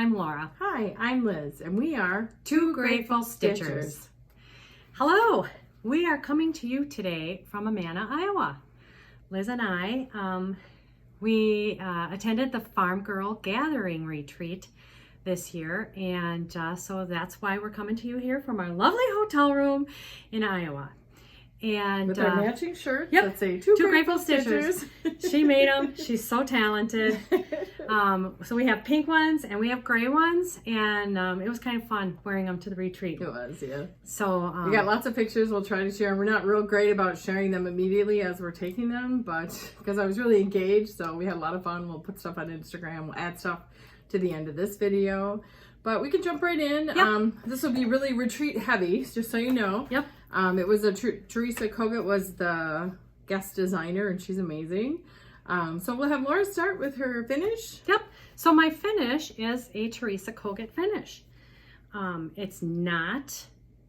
I'm Laura. Hi, I'm Liz, and we are Two Grateful Stitchers. Hello, we are coming to you today from Manor, Iowa. Liz and I, we attended the Farm Girl Gathering Retreat this year, and so that's why we're coming to you here from our lovely hotel room in Iowa. And with our matching shirts that say Two Grateful Stitchers. She made them. She's so talented. So we have pink ones and we have gray ones, and it was kind of fun wearing them to the retreat. It was, yeah. So we got lots of pictures we'll try to share. We're not real great about sharing them immediately as we're taking them, but because I was really engaged, so we had a lot of fun. We'll put stuff on Instagram. We'll add stuff to the end of this video. But we can jump right in. Yep. This will be really retreat heavy, just so you know. Yep. It was Teresa Kogut was the guest designer, and she's amazing. So we'll have Laura start with her finish. Yep. So my finish is a Teresa Kogut finish. It's not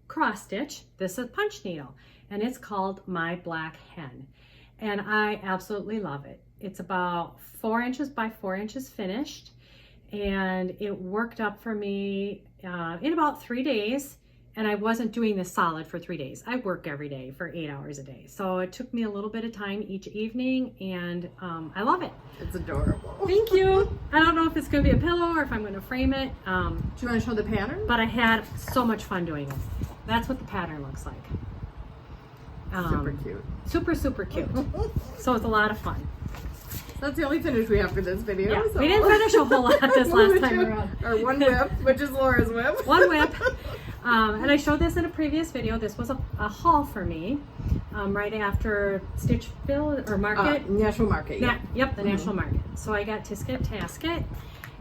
cross stitch. This is punch needle, and it's called My Black Hen, and I absolutely love it. It's about 4 inches by 4 inches finished, and it worked up for me in about 3 days. And I wasn't doing this solid for 3 days. I work every day for 8 hours a day. So it took me a little bit of time each evening, and I love it. It's adorable. Thank you. I don't know if it's gonna be a pillow or if I'm gonna frame it. Do you wanna show the pattern? But I had so much fun doing it. That's what the pattern looks like. Super cute. Super, super cute. So it's a lot of fun. That's the only finish we have for this video. Yeah, so. we didn't finish a whole lot this last time around. Or one whip, which is Laura's whip. One whip. And I showed this in a previous video. This was a haul for me right after Stitchville or Market. National Market, yeah. Yep, the National Market. So I got Tisket, Tasket,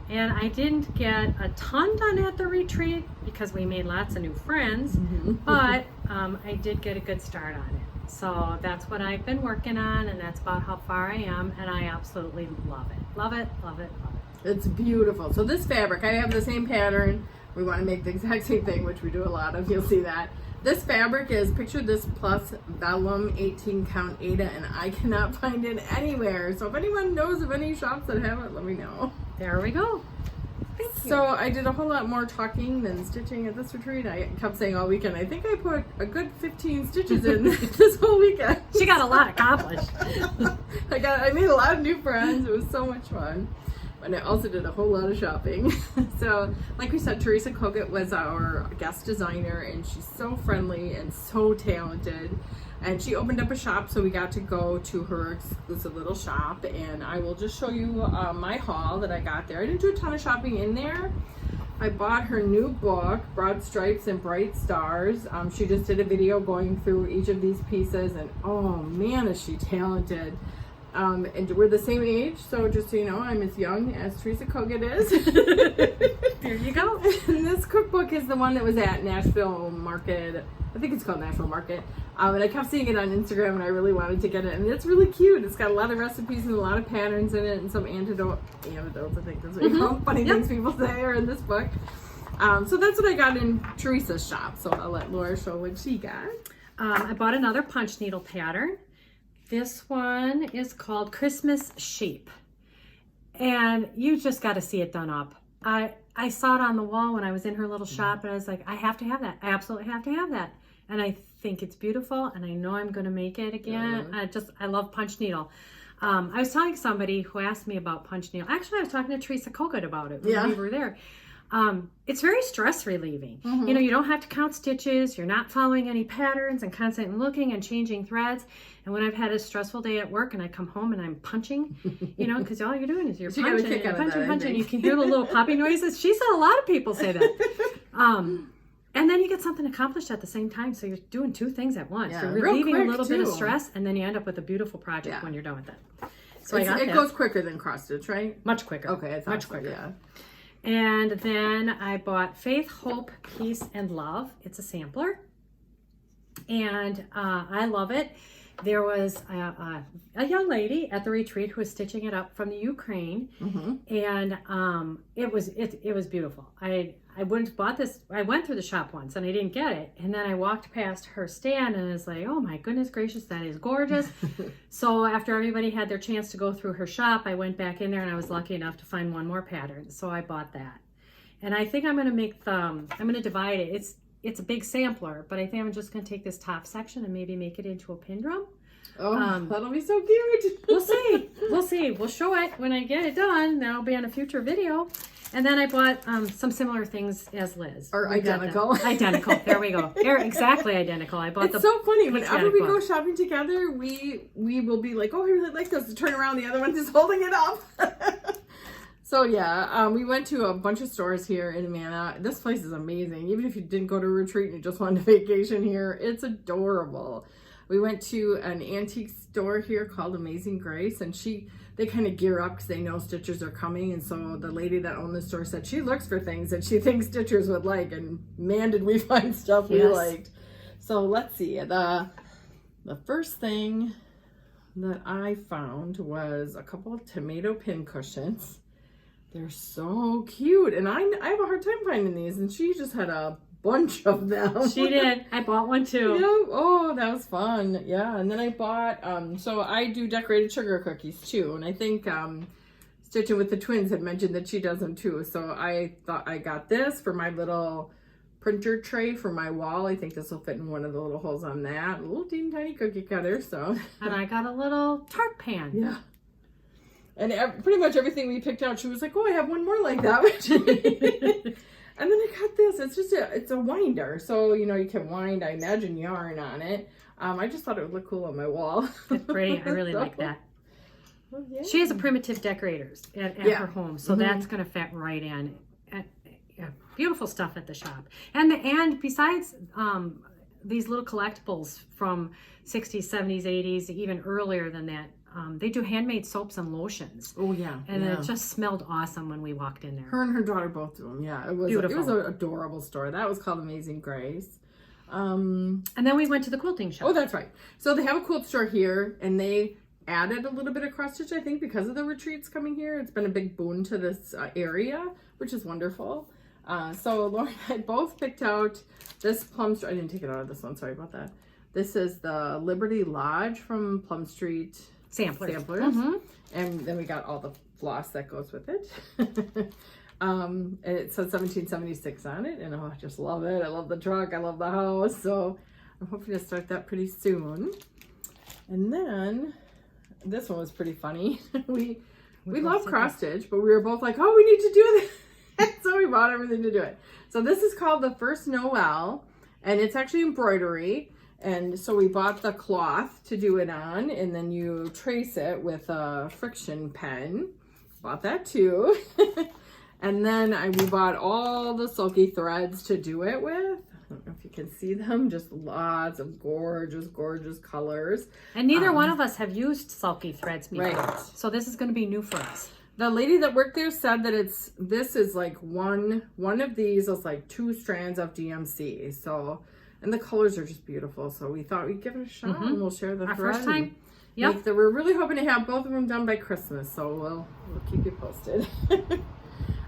and I didn't get a ton done at the retreat because we made lots of new friends, but I did get a good start on it. So that's what I've been working on, and that's about how far I am, and I absolutely love it. Love it, love it, love it. It's beautiful. So this fabric, I have the same pattern. We want to make the exact same thing, which we do a lot of. You'll see that. This fabric is, picture this plus vellum 18 count Aida, and I cannot find it anywhere. So if anyone knows of any shops that have it, let me know. There we go. Thank you. So I did a whole lot more talking than stitching at this retreat. I kept saying all weekend, I think I put a good 15 stitches in this whole weekend. She got a lot accomplished. I made a lot of new friends. It was so much fun. And I also did a whole lot of shopping. So, like we said, Teresa Kogut was our guest designer, and she's so friendly and so talented. And she opened up a shop, so we got to go to her exclusive little shop. And I will just show you my haul that I got there. I didn't do a ton of shopping in there. I bought her new book, Broad Stripes and Bright Stars. She just did a video going through each of these pieces, and oh man, is she talented. And we're the same age, so just so you know, I'm as young as Teresa Kogut is. There you go. And this cookbook is the one that was at Nashville Market. I think it's called Nashville Market. And I kept seeing it on Instagram, and I really wanted to get it. And it's really cute. It's got a lot of recipes and a lot of patterns in it, and some antidotes, I think that's what you call funny things people say are in this book. So that's what I got in Teresa's shop. So I'll let Laura show what she got. I bought another punch needle pattern. This one is called Christmas Sheep, and you just got to see it done up. I saw it on the wall when I was in her little shop, and I was like, I have to have that. I absolutely have to have that. And I think it's beautiful, and I know I'm going to make it again. I love punch needle. I was telling somebody who asked me about punch needle. Actually, I was talking to Teresa Kogut about it when we were there. It's very stress relieving. You know, you don't have to count stitches. You're not following any patterns and constantly looking and changing threads. And when I've had a stressful day at work and I come home and I'm punching, you know, because all you're doing is you're punching and punching. You can hear the little poppy noises. She said a lot of people say that. And then you get something accomplished at the same time. So you're doing two things at once. Yeah, you're relieving a little bit of too. stress, and then you end up with a beautiful project when you're done with that. So it goes quicker than cross stitch, right? Much quicker. Okay, it's much quicker. Yeah. And then I bought Faith, Hope, Peace, and Love. It's a sampler. And I love it. There was a young lady at the retreat who was stitching it up from the Ukraine. And it was beautiful. I wouldn't have bought this. I went through the shop once and I didn't get it. And then I walked past her stand and I was like, oh my goodness gracious, that is gorgeous. So after everybody had their chance to go through her shop, I went back in there and I was lucky enough to find one more pattern. So I bought that. And I think I'm going to make I'm going to divide it. It's a big sampler, but I think I'm just going to take this top section and maybe make it into a pin drum. Oh, that'll be so cute. We'll see. We'll see. We'll show it when I get it done. That'll be on a future video. And then I bought some similar things as Liz. Or identical. Identical. There we go. They're exactly identical. I bought It's so funny. Whenever we go book. shopping together, we will be like, oh, I really like this. To turn around, the other one's just holding it up. So yeah, we went to a bunch of stores here in Manor. This place is amazing. Even if you didn't go to a retreat and you just wanted a vacation here, it's adorable. We went to an antique store here called Amazing Grace, and they kind of gear up because they know Stitchers are coming. And so the lady that owned the store said she looks for things that she thinks Stitchers would like, and man, did we find stuff we liked. So let's see. The first thing that I found was a couple of tomato pin cushions. They're so cute, and I have a hard time finding these, and she just had a bunch of them. She did. I bought one too. Yeah. Oh, that was fun. Yeah. And then I bought, so I do decorated sugar cookies too. And I think Stitching with the Twins had mentioned that she does them too. So I thought I got this for my little printer tray for my wall. I think this will fit in one of the little holes on that. A little teeny tiny cookie cutter. So. And I got a little tart pan. Yeah. And pretty much everything we picked out, she was like, oh, I have one more like that. And then I got this. It's just it's a winder. So, you can wind, I imagine, yarn on it. I just thought it would look cool on my wall. It's pretty. I really like that. Well, yeah. She has a primitive decorators at her home. So that's going to fit right in. Beautiful stuff at the shop. And besides these little collectibles from 60s, 70s, 80s, even earlier than that, they do handmade soaps and lotions. Oh yeah, and it just smelled awesome when we walked in there. Her and her daughter both do them. Yeah, it was beautiful. It was an adorable store. That was called Amazing Grace. And then we went to the quilting shop. Oh, that's right. So they have a quilt store here, and they added a little bit of cross stitch, I think, because of the retreats coming here. It's been a big boon to this area, which is wonderful. So Lauren and I both picked out this Plum Street. I didn't take it out of this one. Sorry about that. This is the Liberty Lodge from Plum Street. Samplers. And then we got all the floss that goes with it. And it says 1776 on it, and I just love it. I love the truck, I love the house, so I'm hoping to start that pretty soon. And then this one was pretty funny. We love cross stitch, but we were both like, oh, we need to do this. So we bought everything to do it. So this is called the First Noel, and it's actually embroidery. And so we bought the cloth to do it on, and then you trace it with a friction pen. Bought that too. And then we bought all the sulky threads to do it with. I don't know if you can see them, just lots of gorgeous, gorgeous colors. And neither one of us have used sulky threads before. Right. So this is going to be new for us. The lady that worked there said that this is like one of these is like 2 strands of DMC. So, and the colors are just beautiful. So we thought we'd give it a shot and we'll share the Our thread. first time. Yep. We're really hoping to have both of them done by Christmas. So we'll keep you posted.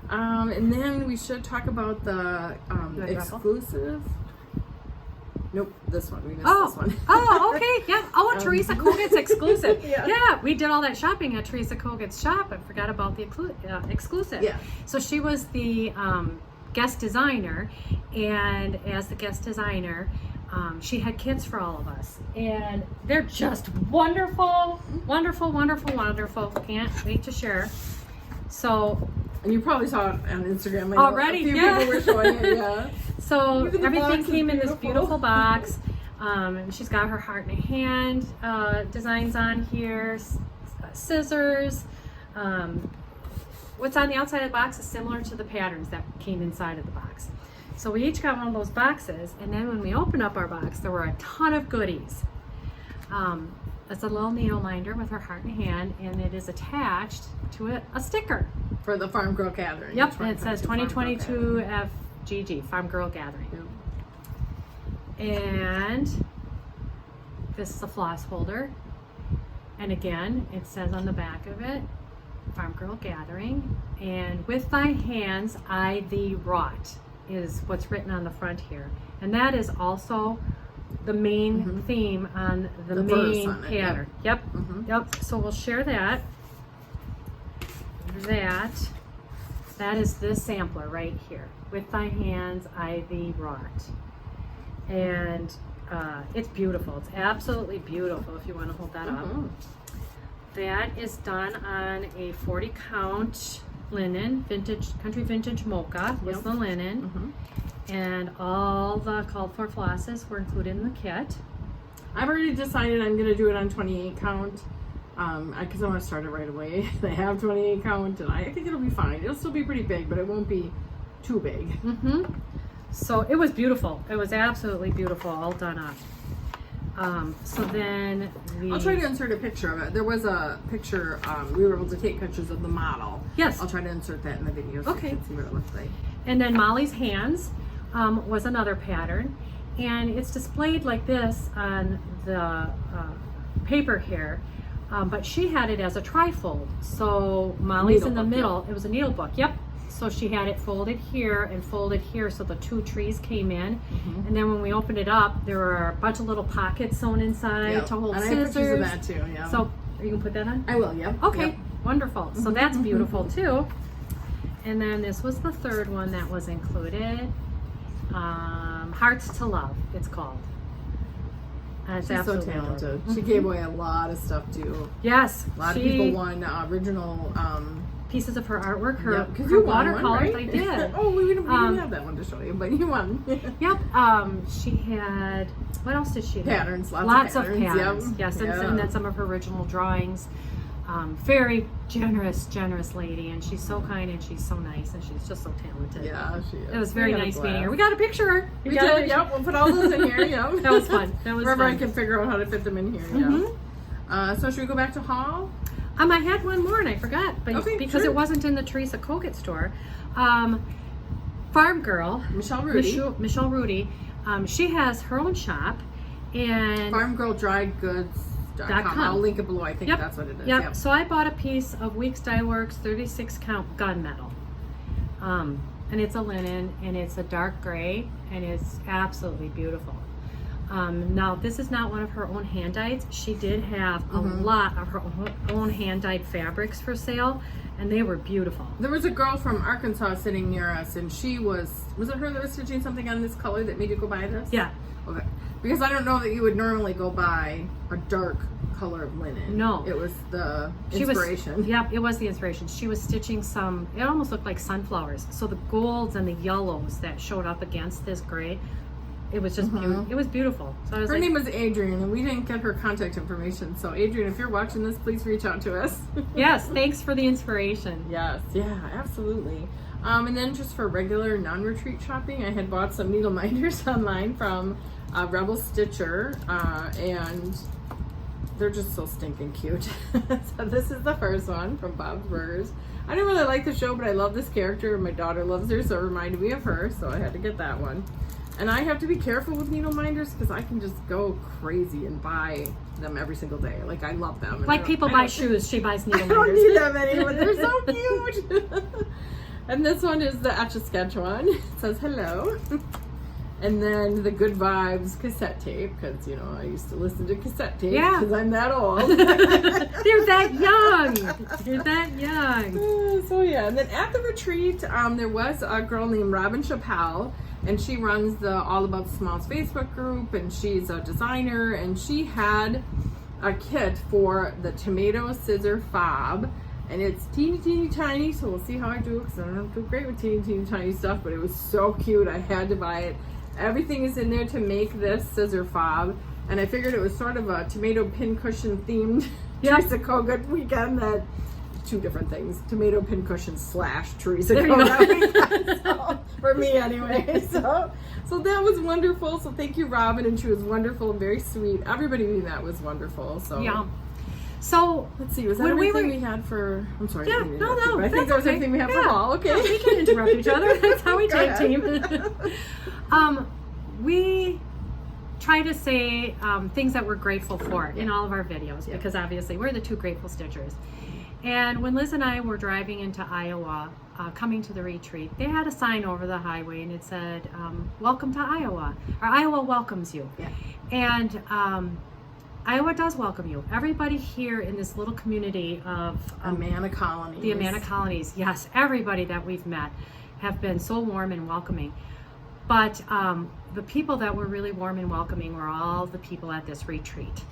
And then we should talk about the exclusive. Nope, this one. We missed this one. Oh, okay. Yeah. Oh, Teresa Kogut's exclusive. Yeah, we did all that shopping at Teresa Kogut's shop. I forgot about the exclusive. Yeah. So she was the guest designer, and as the guest designer, she had kits for all of us. And they're just wonderful, wonderful, wonderful, wonderful. Can't wait to share. So. And you probably saw it on Instagram. Already, a few people were showing it, yeah. So everything came in this beautiful box. She's got her heart in a hand designs on here, scissors. What's on the outside of the box is similar to the patterns that came inside of the box. So we each got one of those boxes, and then when we opened up our box, there were a ton of goodies. It's a little needle minder with her heart in hand, and it is attached to a sticker. For the Farm Girl Gathering. Yep, and it says 2022 FGG, Farm Girl Gathering. Yep. And this is a floss holder. And again, it says on the back of it, Farm Girl Gathering. And with thy hands I thee wrought is what's written on the front here. And that is also the main theme on the main pattern. Yep. Yep. So we'll share that. That. that is this sampler right here. With thy hands I thee wrought. And it's beautiful. It's absolutely beautiful if you want to hold that up. That is done on a 40 count linen, country vintage mocha was the linen. And all the called for flosses were included in the kit. I've already decided I'm going to do it on 28 count. Because I want to start it right away. They have 28 count, and I think it'll be fine. It'll still be pretty big, but it won't be too big. So it was beautiful. It was absolutely beautiful, all done up. So then I'll try to insert a picture of it. There was a picture, we were able to take pictures of the model. Yes. I'll try to insert that in the video so you can see what it looks like. And then Molly's hands was another pattern. And it's displayed like this on the paper here. But she had it as a trifold. So Molly's in the middle. It was a needle book. Yep. So she had it folded here and folded here, so the two trees came in. And then when we opened it up, there were a bunch of little pockets sewn inside to hold and scissors. I have pictures of that too. Yeah. So are you gonna put that on? I will. Yep. Okay. Yep. Wonderful. So that's beautiful too. And then this was the third one that was included. Hearts to Love, it's called. She's so talented. She gave away a lot of stuff too. Yes. A lot of people won original pieces of her artwork, her you watercolors. Right? I did. Oh, we didn't have that one to show you, but you won. Yep. She had, what else did she have? Patterns, lots of patterns. patterns. Yep. Yes, and then some of her original drawings. Very generous lady, and she's so kind and she's so nice and she's just so talented. Yeah, she is. It was very nice meeting her. We got a picture. We did. Yep, we'll put all those in here. Yep. That was fun. That was wherever fun. I can figure out how to fit them in here. Yeah. So should we go back to haul? I had one more and I forgot, but because sure. it wasn't in the Teresa Kogut store. Farm Girl, Michelle Rudy. She has her own shop, and farmgirldrydgoods.com. I'll link it below. I think that's what it is. Yep. So I bought a piece of Weeks Dye Works 36 count gunmetal, and it's a linen and it's a dark gray and it's absolutely beautiful. Now this is not one of her own hand dyes. She did have a lot of her own hand dyed fabrics for sale, and they were beautiful. There was a girl from Arkansas sitting near us, and she was it her that was stitching something on this color that made you go buy this? Yeah. Okay. Because I don't know that you would normally go buy a dark color of linen. No. It was the inspiration. Yep, it was the inspiration. She was stitching some, it almost looked like sunflowers. So the golds and the yellows that showed up against this gray, it was just beautiful. It was beautiful. So I was her name was Adrienne, and we didn't get her contact information. So Adrienne, if you're watching this, please reach out to us. Yes, thanks for the inspiration. Yes, yeah, absolutely. And then just for regular non-retreat shopping, I had bought some needle minders online from Rebel Stitcher, and they're just so stinking cute. So this is the first one from Bob's Burgers. I didn't really like the show, but I love this character. My daughter loves her, so it reminded me of her, so I had to get that one. And I have to be careful with needle minders because I can just go crazy and buy them every single day. Like, I love them. And like people buy shoes, she buys needle minders. I don't need them anymore. They're so cute. And this one is the Etch-a-Sketch one. It says hello. And then the Good Vibes cassette tape, because, you know, I used to listen to cassette tapes because I'm that old. They're that young. They're that young. So, yeah. And then at the retreat, there was a girl named Robin Chappelle, and she runs the All About the Smalls Facebook group, and she's a designer, and she had a kit for the tomato scissor fob. And it's teeny tiny, so we'll see how I do, because I don't do great with teeny tiny stuff, but it was so cute. I had to buy it. Everything is in there to make this scissor fob, and I figured it was sort of a tomato pincushion themed Teresa Kogut weekend. That two different things: tomato pincushion / Teresa Kogut. So, for me anyway. So that was wonderful. So thank you, Robin, and she was wonderful and very sweet. Everybody we met was wonderful. So yeah. So let's see, was that everything we had for? I'm sorry. Yeah, no. I think that was everything we had for haul. Okay, yeah, we can interrupt each other. That's how we tag team. We try to say things that we're grateful for in all of our videos because obviously we're the two grateful stitchers. And when Liz and I were driving into Iowa, coming to the retreat, they had a sign over the highway and it said, "Welcome to Iowa," or "Iowa welcomes you." Yeah. And Iowa does welcome you. Everybody here in this little community of Amana colonies. The Amana colonies. Yes, everybody that we've met have been so warm and welcoming. But the people that were really warm and welcoming were all the people at this retreat.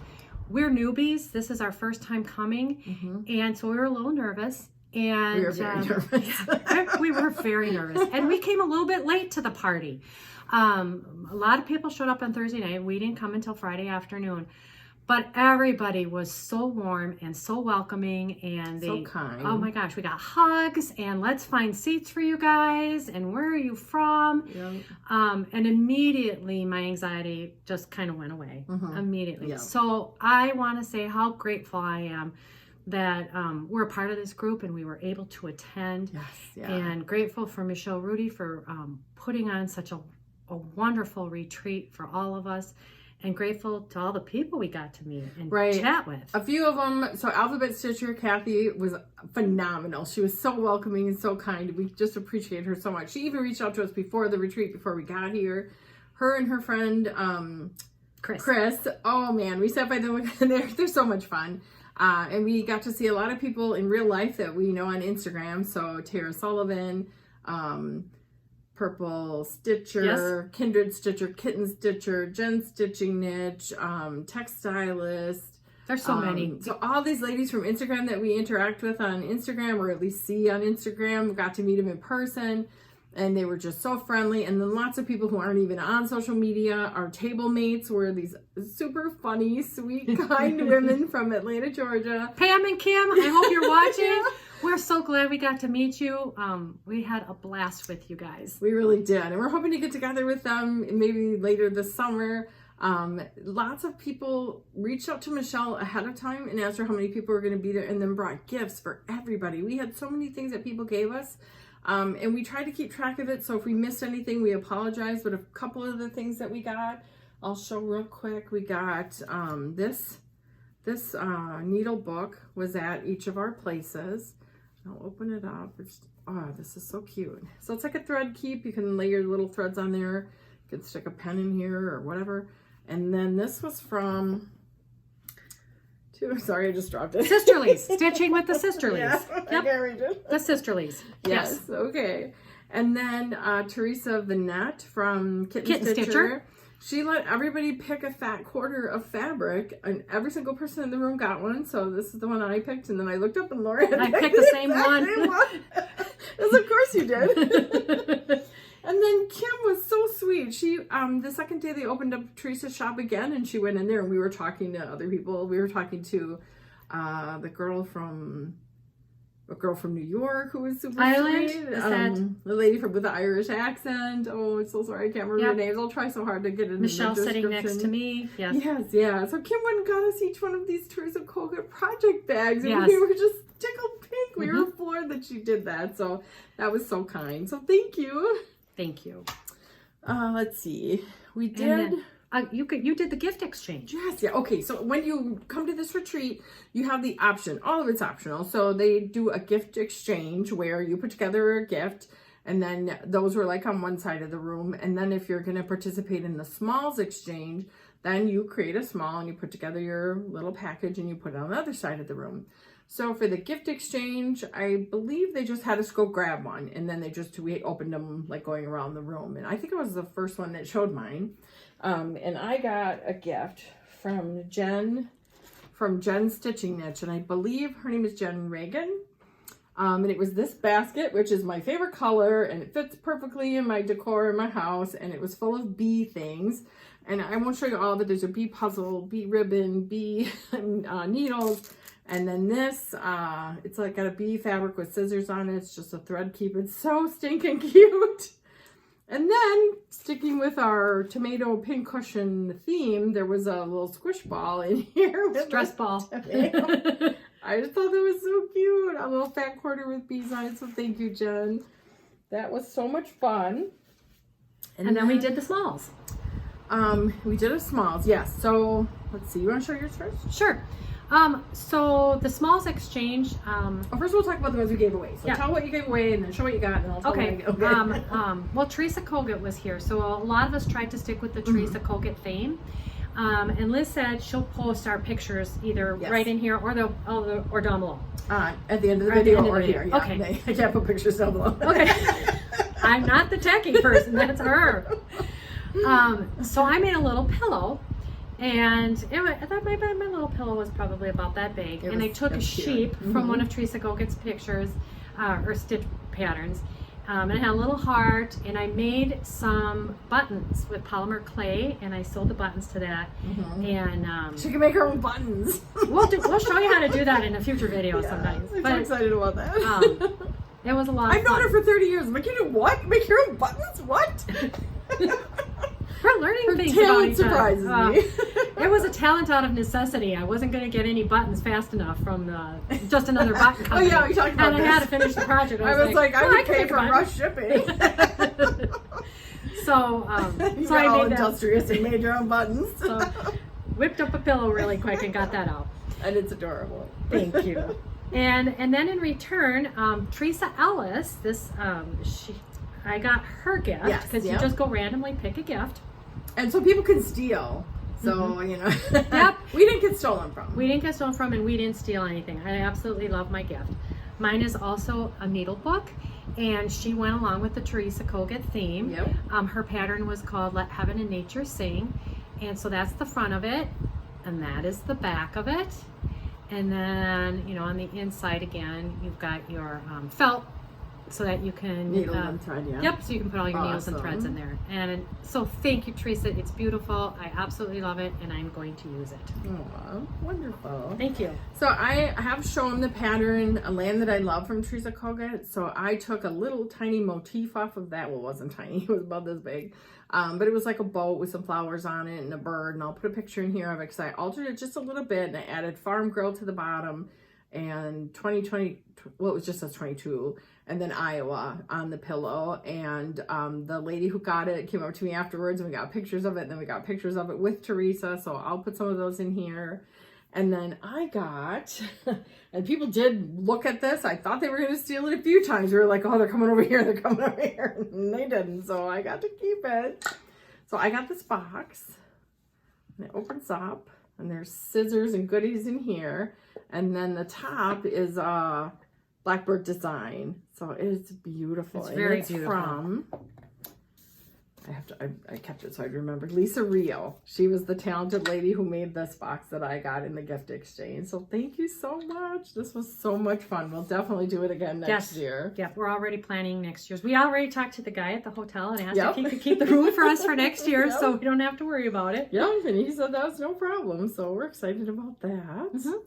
We're newbies. This is our first time coming. And so we were a little nervous. And we were very nervous. We were very nervous. And we came a little bit late to the party. A lot of people showed up on Thursday night. We didn't come until Friday afternoon. But everybody was so warm and so welcoming, and so kind. Oh my gosh, we got hugs and let's find seats for you guys. And where are you from? Yep. And immediately my anxiety just kind of went away. Immediately. Yep. So I want to say how grateful I am that we're a part of this group and we were able to attend. Yes. Yeah. And grateful for Michelle Rudy for putting on such a wonderful retreat for all of us. And grateful to all the people we got to meet and chat with. A few of them. So Alphabet Stitcher, Kathy, was phenomenal. She was so welcoming and so kind. We just appreciate her so much. She even reached out to us before the retreat, before we got here. Her and her friend, Chris. Oh man, we sat by them. They're so much fun. And we got to see a lot of people in real life that we know on Instagram. So Tara Sullivan, Purple Stitcher, yes. Kindred Stitcher, Kitten Stitcher, Jen Stitching Niche, Textilist. There's so many. So all these ladies from Instagram that we interact with on Instagram, or at least see on Instagram, got to meet them in person, and they were just so friendly. And then lots of people who aren't even on social media. Our table mates were these super funny, sweet, kind women from Atlanta, Georgia. Pam and Kim, I hope you're watching. We're so glad we got to meet you. We had a blast with you guys. We really did. And we're hoping to get together with them maybe later this summer. Lots of people reached out to Michelle ahead of time and asked her how many people were going to be there, and then brought gifts for everybody. We had so many things that people gave us. And we tried to keep track of it. So if we missed anything, we apologize. But a couple of the things that we got, I'll show real quick. We got this needle book was at each of our places. I'll open it up. This is so cute. So it's like a thread keep. You can lay your little threads on there. You can stick a pen in here or whatever. And then this was from, sorry, I just dropped it. Sisterlies. Stitching with the Sisterlies. Yeah, yep. I can't read it. The Sisterlies. Yes. Okay. And then Teresa Vanette from Kitten Stitcher. She let everybody pick a fat quarter of fabric, and every single person in the room got one. So this is the one I picked, and then I looked up and Laura had picked the same one. As of course you did. And then Kim was so sweet. She the second day they opened up Teresa's shop again, and she went in there and we were talking to other people. We were talking to the girl from New York who was super sweet. The lady with the Irish accent. Oh, I'm so sorry, I can't remember the names. I'll try so hard to get it in Michelle the sitting next to me. Yes. Yes, yeah. So Kim went and got us each one of these Teresa Kogut project bags, and yes. we were just tickled pink. We were floored that she did that. So that was so kind. So thank you. Thank you. Let's see. We did. You did the gift exchange. Yes, yeah. Okay, so when you come to this retreat, you have the option. All of it's optional. So they do a gift exchange where you put together a gift, and then those were like on one side of the room. And then if you're going to participate in the smalls exchange, then you create a small and you put together your little package and you put it on the other side of the room. So for the gift exchange, I believe they just had us go grab one, and then we opened them like going around the room. And I think it was the first one that showed mine. And I got a gift from Jen Stitching Niche, and I believe her name is Jen Reagan. And it was this basket, which is my favorite color, and it fits perfectly in my decor in my house, and it was full of bee things. And I won't show you all, but there's a bee puzzle, bee ribbon, bee needles. And then this, it's like got a bee fabric with scissors on it. It's just a thread keep. It's so stinking cute. And then, sticking with our tomato pin cushion theme, there was a little squish ball in here. Stress ball. I just thought that was so cute. A little fat quarter with bees on it. So thank you, Jen. That was so much fun. And then we did the smalls. We did a smalls, yes. So let's see. You want to show yours first? Sure. So the smalls exchange. First we'll talk about the ones we gave away. So tell what you gave away, and then show what you got, and then I'll tell what I gave away. Well, Teresa Kogut was here, so a lot of us tried to stick with the Teresa Kogut theme. And Liz said she'll post our pictures either right in here or or down below. At the end of the video or here. Yeah. Okay. I can't put pictures down below. Okay. I'm not the techie person. That's her. So I made a little pillow. And I thought my little pillow was probably about that big. And I took a sheep from one of Teresa Kogut's pictures, or stitch patterns. And I had a little heart, and I made some buttons with polymer clay, and I sewed the buttons to that. And she can make her own buttons. we'll show you how to do that in a future video sometimes. I'm so excited about that. It was a lot of I've known her for 30 years. I'm like, you do what? Make your own buttons? What? We're learning Her things talent about each other. surprises me. It was a talent out of necessity. I wasn't going to get any buttons fast enough from just another button company. Oh yeah, we talked about and this. I had to finish the project. I was like, I would pay for buttons. rush shipping. So You so got I all made that. industrious and made your own buttons. So whipped up a pillow really quick and got that out. And it's adorable. Thank you. And then in return, Teresa Ellis, I got her gift because you just go randomly pick a gift. And so people can steal. So, you know. Yep. We didn't get stolen from. We didn't get stolen from, and we didn't steal anything. I absolutely love my gift. Mine is also a needle book, and she went along with the Teresa Kogut theme. Yep. Her pattern was called Let Heaven and Nature Sing. And so that's the front of it, and that is the back of it. And then, you know, on the inside again, you've got your felt, so that you can Needle and thread, Yep, so you can put all your needles and threads in there. And so thank you, Teresa. It's beautiful. I absolutely love it, and I'm going to use it. Oh, wonderful. Thank you. So I have shown the pattern, A Land That I Love from Teresa Kogut. So I took a little tiny motif off of that. Well, it wasn't tiny. It was about this big. But it was like a boat with some flowers on it and a bird. And I'll put a picture in here of it because I altered it just a little bit. And I added Farm Girl to the bottom and 2020, well, it was just a 22. And then Iowa on the pillow. And the lady who got it came up to me afterwards and we got pictures of it. And then we got pictures of it with Teresa. So I'll put some of those in here. And then I got, and people did look at this. I thought they were going to steal it a few times. We were like, oh, they're coming over here. They're coming over here. And they didn't. So I got to keep it. So I got this box. And it opens up. And there's scissors and goodies in here. And then the top is Blackbird design. So it's beautiful. It's very beautiful. beautiful. From, I kept it so I'd remember, Lisa Rio. She was the talented lady who made this box that I got in the gift exchange. So thank you so much. This was so much fun. We'll definitely do it again next year. Yep, we're already planning next year's. We already talked to the guy at the hotel and asked if he could keep the room for us for next year, so we don't have to worry about it. Yeah, and he said that was no problem. So we're excited about that.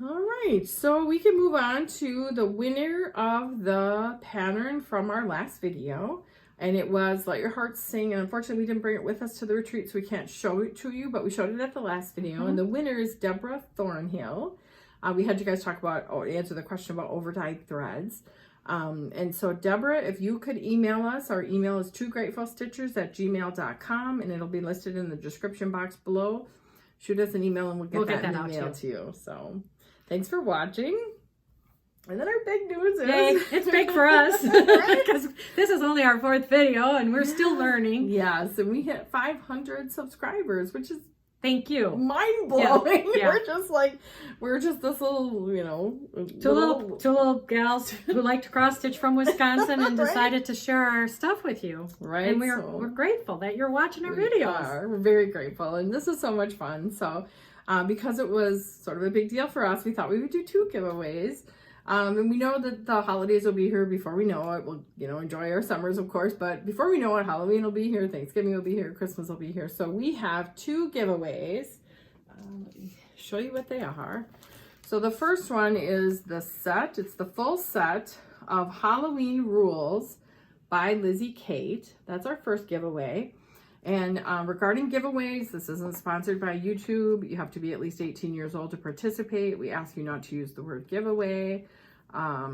All right, so we can move on to the winner of the pattern from our last video. And it was Let Your Heart Sing. And unfortunately, we didn't bring it with us to the retreat, so we can't show it to you. But we showed it at the last video. And the winner is Deborah Thornhill. We had you guys talk about, answer the question about overdyed threads. And so, Deborah, if you could email us, our email is twogratefulstitchers@gmail.com. And it'll be listed in the description box below. Shoot us an email and we'll get that in the mail to you. So, thanks for watching. And then our big news is... Yay, it's big for us because this is only our 4th video and we're still learning. Yes, and we hit 500 subscribers, which is thank you. Mind-blowing. Yeah. We're just this little, you know... Two little gals who like to cross-stitch from Wisconsin and decided to share our stuff with you. Right. And we're grateful that you're watching our videos. We're very grateful. And this is so much fun. So because it was sort of a big deal for us, we thought we would do 2 giveaways. And we know that the holidays will be here before we know it. We'll, you know, enjoy our summers, of course, but before we know it, Halloween will be here, Thanksgiving will be here, Christmas will be here. So we have 2 giveaways. Let me show you what they are. So the first one is the set. It's the full set of Halloween Rules by Lizzie Kate. That's our first giveaway. And regarding giveaways, this isn't sponsored by YouTube. You have to be at least 18 years old to participate. We ask you not to use the word giveaway. I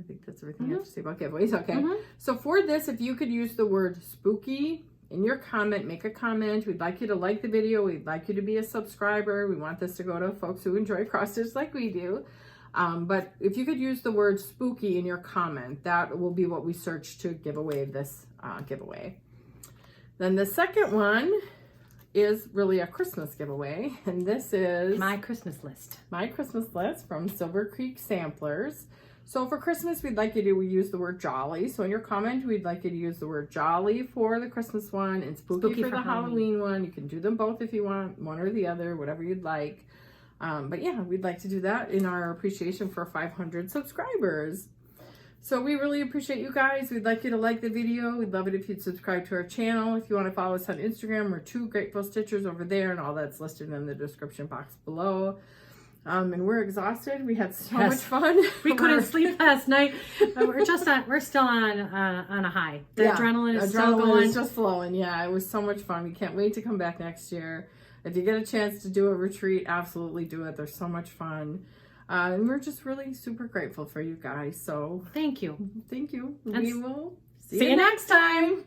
think that's everything I have to say about giveaways. Okay. So for this, if you could use the word spooky in your comment, make a comment. We'd like you to like the video. We'd like you to be a subscriber. We want this to go to folks who enjoy cross stitch like we do. But if you could use the word spooky in your comment, that will be what we search to give away this giveaway. Then the second one is really a Christmas giveaway. And this is My Christmas list. my Christmas list from Silver Creek Samplers. So for Christmas, we'd like you to use the word jolly. So in your comment, we'd like you to use the word jolly for the Christmas one and spooky for the Halloween one. You can do them both if you want, one or the other, whatever you'd like. But yeah, we'd like to do that in our appreciation for 500 subscribers. So we really appreciate you guys. We'd like you to like the video. We'd love it if you'd subscribe to our channel. If you want to follow us on Instagram, we're 2 Grateful Stitchers over there, and all that's listed in the description box below. And we're exhausted. We had so much fun. We couldn't sleep last night. We're still on a high. The adrenaline is still going. Is just flowing. Yeah, it was so much fun. We can't wait to come back next year. If you get a chance to do a retreat, absolutely do it. They're so much fun. And we're just really super grateful for you guys. So thank you. Thank you. And we will see you next time.